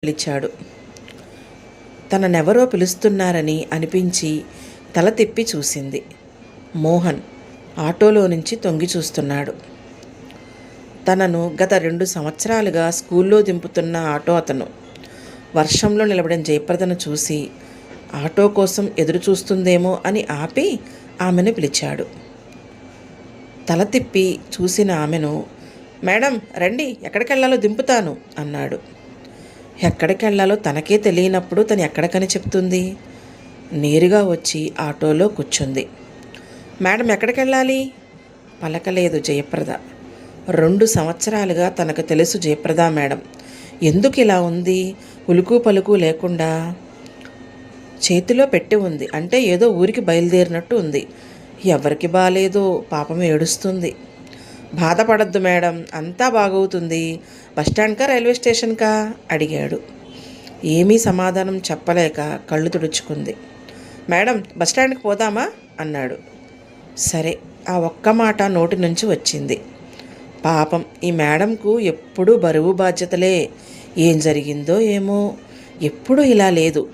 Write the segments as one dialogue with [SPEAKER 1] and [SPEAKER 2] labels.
[SPEAKER 1] పిలిచాడు. తననెవరో పిలుస్తున్నారని అనిపించి తల తిప్పి చూసింది. మోహన్ ఆటోలో నుంచి తొంగి చూస్తున్నాడు. తనను గత 2 సంవత్సరాలుగా స్కూల్లో దింపుతున్న ఆటో అతను. వర్షంలో నిలబడిన జయప్రదను చూసి ఆటో కోసం ఎదురు చూస్తుందేమో అని ఆపి ఆమెను పిలిచాడు. తల తిప్పి చూసిన ఆమెను, మేడం రండి, ఎక్కడికి వెళ్ళాలో దింపుతాను అన్నాడు. ఎక్కడికి వెళ్ళాలో తనకే తెలియనప్పుడు తను ఎక్కడికని చెప్తుంది? నేరుగా వచ్చి ఆటోలో కూర్చుంది. మేడం ఎక్కడికి వెళ్ళాలి? పలకలేదు జయప్రద. 2 సంవత్సరాలుగా తనకు తెలుసు జయప్రద మేడం ఎందుకు ఇలా ఉంది, ఉలుకు పలుకు లేకుండా. చేతిలో పెట్టి ఉంది అంటే ఏదో ఊరికి బయలుదేరినట్టు ఉంది. ఎవరికి బాలేదో పాపం ఏడుస్తుంది. బాధపడద్దు మేడం, అంతా బాగవుతుంది. బస్టాండ్కా రైల్వే స్టేషన్కా అడిగాడు. ఏమీ సమాధానం చెప్పలేక కళ్ళు తుడుచుకుంది. మేడం బస్టాండ్కి పోదామా అన్నాడు. సరే, ఆ ఒక్క మాట నోటి నుంచి వచ్చింది. పాపం ఈ మేడంకు ఎప్పుడూ బరువు బాధ్యతలే. ఏం జరిగిందో ఏమో, ఎప్పుడూ ఇలా లేదు.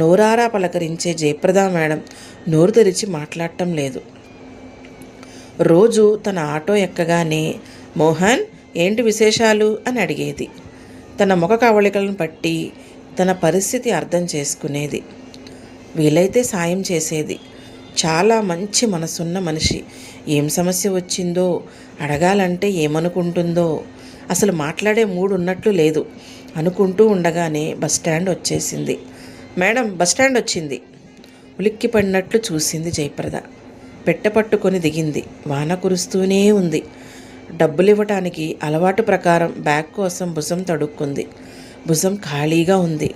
[SPEAKER 1] నోరారా పలకరించే జయప్రద మేడం నోరు తెరిచి మాట్లాడటం లేదు. రోజు తన ఆటో ఎక్కగానే మోహన్ ఏంటి విశేషాలు అని అడిగేది. తన ముఖ కవళికలను బట్టి తన పరిస్థితి అర్థం చేసుకునేది. వీలైతే సాయం చేసేది. చాలా మంచి మనసున్న మనిషి. ఏం సమస్య వచ్చిందో, అడగాలంటే ఏమనుకుంటుందో, అసలు మాట్లాడే మూడు ఉన్నట్లు లేదు. అనుకుంటూ ఉండగానే బస్టాండ్ వచ్చేసింది. మేడం బస్టాండ్ వచ్చింది. ఉలిక్కి పడినట్లు చూసింది జయప్రద. పెట్టపట్టుకొని దిగింది. వాన కురుస్తూనే ఉంది. డబ్బులు ఇవ్వటానికి అలవాటు ప్రకారం బ్యాగ్ కోసం భుజం తడుక్కుంది. భుజం ఖాళీగా ఉంది.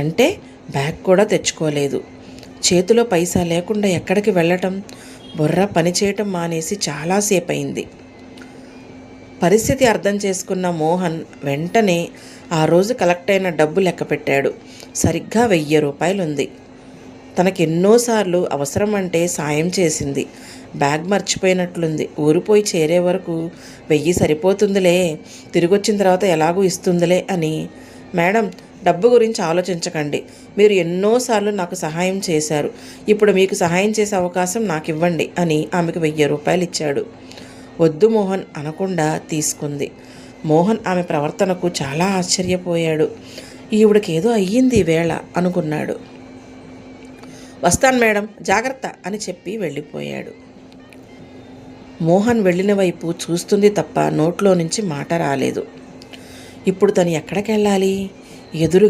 [SPEAKER 1] అంటే బ్యాగ్ కూడా తెచ్చుకోలేదు. చేతిలో పైసా లేకుండా ఎక్కడికి వెళ్ళటం? బుర్ర పనిచేయటం మానేసి చాలాసేపు అయింది. పరిస్థితి అర్థం చేసుకున్న మోహన్ వెంటనే ఆ రోజు కలెక్ట్ అయిన డబ్బు లెక్క పెట్టాడు. సరిగ్గా 1000 రూపాయలు ఉంది. తనకెన్నోసార్లు అవసరం అంటే సాయం చేసింది. బ్యాగ్ మర్చిపోయినట్లుంది. ఊరిపోయి చేరే వరకు 1000 సరిపోతుందిలే, తిరిగొచ్చిన తర్వాత ఎలాగూ ఇస్తుందిలే అని. మేడం డబ్బు గురించి ఆలోచించకండి. మీరు ఎన్నోసార్లు నాకు సహాయం చేశారు. ఇప్పుడు మీకు సహాయం చేసే అవకాశం నాకు ఇవ్వండి అని ఆమెకు 1000 రూపాయలు ఇచ్చాడు. వద్దు మోహన్ అనకుండా తీసుకుంది. మోహన్ ఆమె ప్రవర్తనకు చాలా ఆశ్చర్యపోయాడు. ఈవిడకేదో అయ్యింది ఈవేళ అనుకున్నాడు. వస్తాను మేడం, జాగ్రత్త అని చెప్పి వెళ్ళిపోయాడు. మోహన్ వెళ్ళిన వైపు చూస్తుంది తప్ప నోట్లో నుంచి మాట రాలేదు. ఇప్పుడు తను ఎక్కడికి వెళ్ళాలి? ఎదురు